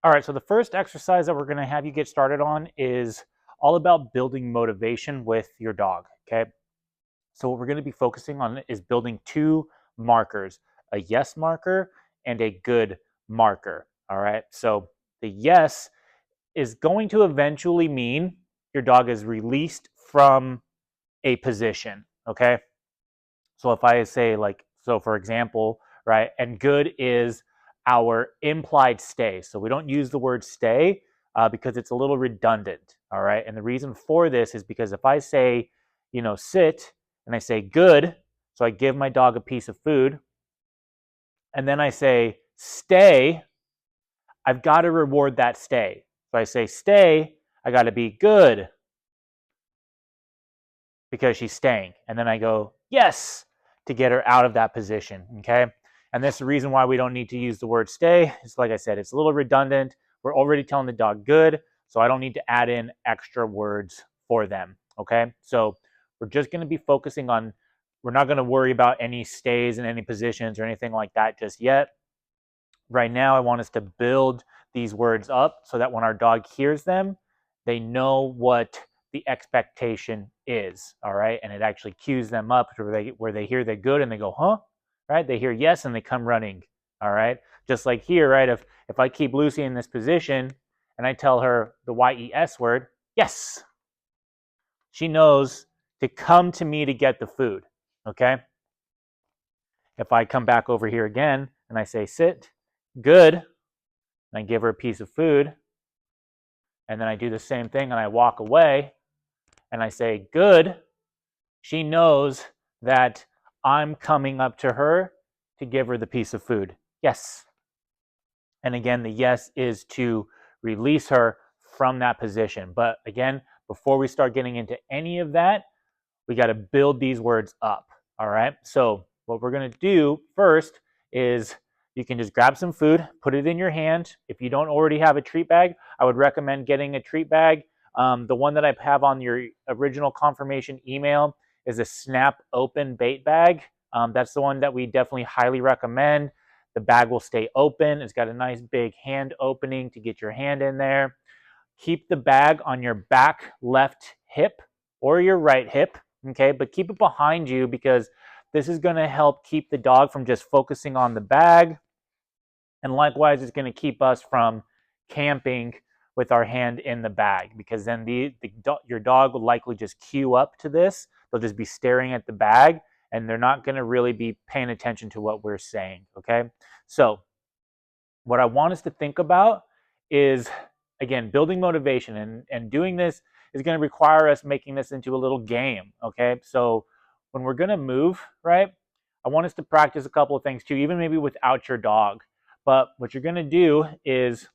All right, so the first exercise that we're going to have you get started on is all about building motivation with your dog, okay? So what we're going to be focusing on is building two markers, a yes marker and a good marker, all right? So the yes is going to eventually mean your dog is released from a position, okay? So if I say like, so for example, right, and good is our implied stay. So we don't use the word stay because it's a little redundant, all right? And the reason for this is because if I say, sit, and I say good, so I give my dog a piece of food, and then I say stay, I've got to reward that stay. So I say stay, I got to be good because she's staying. And then I go, yes, to get her out of that position. Okay. And that's the reason why we don't need to use the word stay. It's like I said, it's a little redundant. We're already telling the dog good, so I don't need to add in extra words for them. Okay. So we're just going to be focusing on, we're not going to worry about any stays in any positions or anything like that just yet. Right now, I want us to build these words up so that when our dog hears them, they know what the expectation is. All right. And it actually cues them up where they hear the good and they go, huh? Right. They hear yes and they come running. All right. Just like here, right? If I keep Lucy in this position and I tell her the yes word, yes, she knows to come to me to get the food. Okay. If I come back over here again and I say sit, good, and I give her a piece of food, and then I do the same thing and I walk away and I say, good, she knows that I'm coming up to her to give her the piece of food. Yes. And again, the yes is to release her from that position. But again, before we start getting into any of that, we got to build these words up. All right. So what we're going to do first is you can just grab some food, put it in your hand. If you don't already have a treat bag, I would recommend getting a treat bag. The one that I have on your original confirmation email is a Snap Open bait bag. That's the one that we definitely highly recommend. The bag will stay open. It's got a nice big hand opening to get your hand in there. Keep the bag on your back left hip or your right hip, okay? But keep it behind you because this is going to help keep the dog from just focusing on the bag. And likewise, it's going to keep us from camping with our hand in the bag because then your dog will likely just cue up to this. They'll just be staring at the bag and they're not going to really be paying attention to what we're saying, okay? So what I want us to think about is, again, building motivation. And doing this is going to require us making this into a little game, okay? So when we're going to move, right, I want us to practice a couple of things too, even maybe without your dog. But what you're going to do is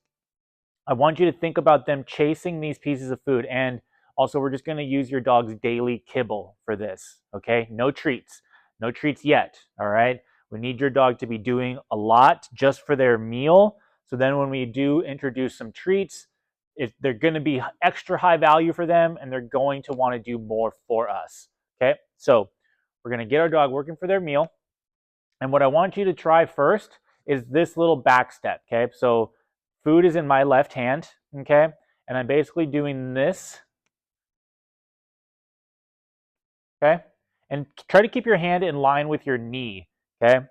I want you to think about them chasing these pieces of food. And also, we're just going to use your dog's daily kibble for this, okay? No treats. No treats yet, all right? We need your dog to be doing a lot just for their meal. So then when we do introduce some treats, they're going to be extra high value for them and they're going to want to do more for us, okay? So we're going to get our dog working for their meal. And what I want you to try first is this little back step, okay? So food is in my left hand, okay? And I'm basically doing this, okay? And try to keep your hand in line with your knee, okay?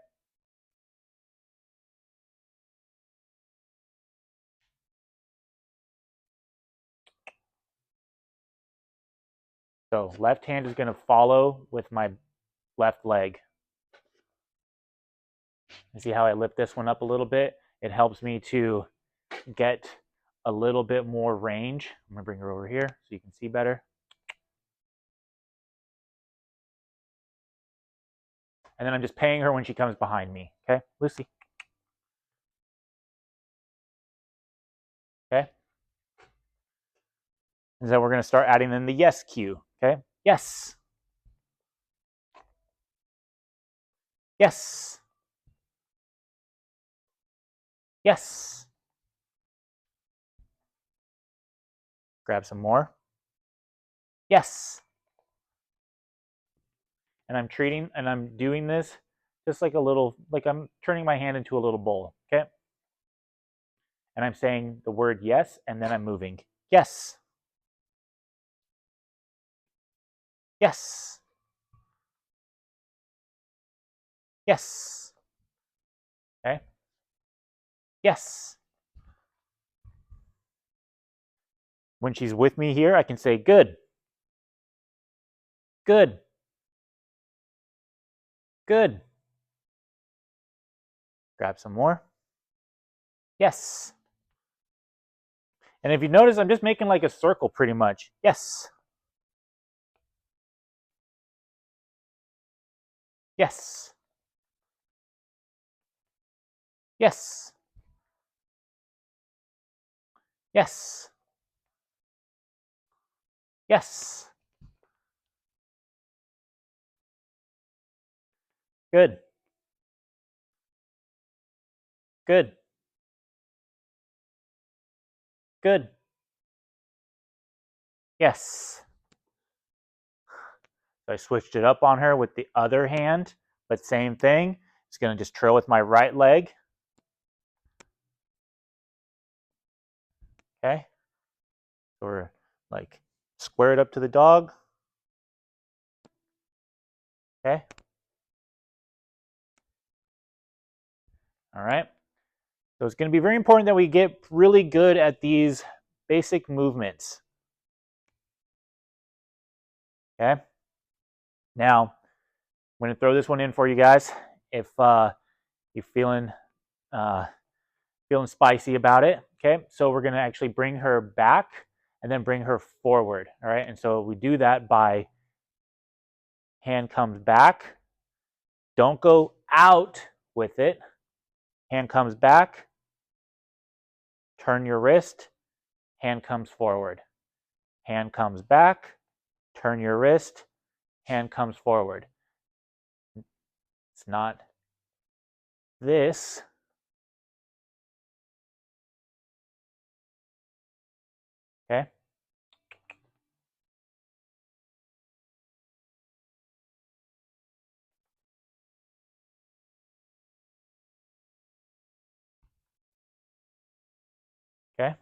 So left hand is going to follow with my left leg. You see how I lift this one up a little bit? It helps me to get a little bit more range. I'm going to bring her over here so you can see better. And then I'm just paying her when she comes behind me, okay? Lucy. Okay? And then we're going to start adding in the yes cue, okay? Yes. Yes. Yes. Grab some more. Yes. And I'm doing this just like a little, like I'm turning my hand into a little bowl, okay? and I'm saying the word yes, and then I'm moving. Yes. Yes. Yes. Okay. Yes. When she's with me here, I can say good. Good. Good. Grab some more. Yes. And if you notice, I'm just making like a circle pretty much. Yes. Yes. Yes. Yes. Yes. Good. Good. Good. Yes. So I switched it up on her with the other hand, but same thing. It's going to just trail with my right leg. Okay. So we're like square it up to the dog. Okay. All right. So it's going to be very important that we get really good at these basic movements. Okay. Now, I'm going to throw this one in for you guys. If you're feeling spicy about it, okay. So we're going to actually bring her back and then bring her forward. All right. And so we do that by hand comes back. Don't go out with it. Hand comes back. Turn your wrist. Hand comes forward. Hand comes back. Turn your wrist. Hand comes forward. It's not this. Okay. Okay.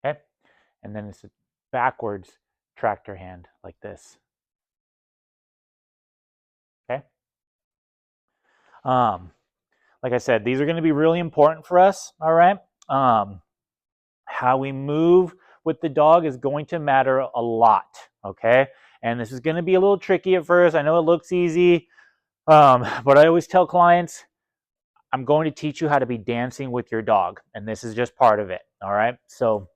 Okay. And then it's a backwards tractor hand like this. Okay. Like I said, these are going to be really important for us. All right. How we move with the dog is going to matter a lot. Okay. And this is going to be a little tricky at first. I know it looks easy, but I always tell clients, I'm going to teach you how to be dancing with your dog, and this is just part of it. All right. So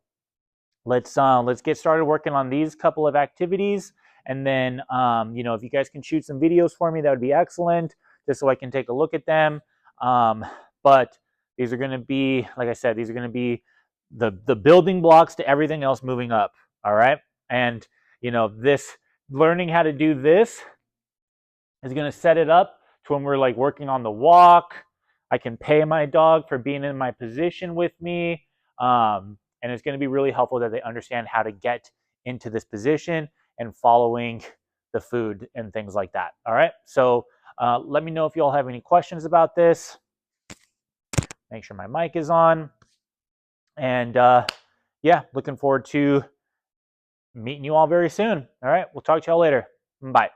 let's get started working on these couple of activities, and then if you guys can shoot some videos for me, that would be excellent, just so I can take a look at them. But these are going to be, like I said, these are going to be the building blocks to everything else moving up. All right. And this learning how to do this is going to set it up to when we're like working on the walk. I can pay my dog for being in my position with me. And it's going to be really helpful that they understand how to get into this position and following the food and things like that. All right. So let me know if you all have any questions about this. Make sure my mic is on. And yeah, looking forward to meeting you all very soon. All right. We'll talk to y'all later. Bye.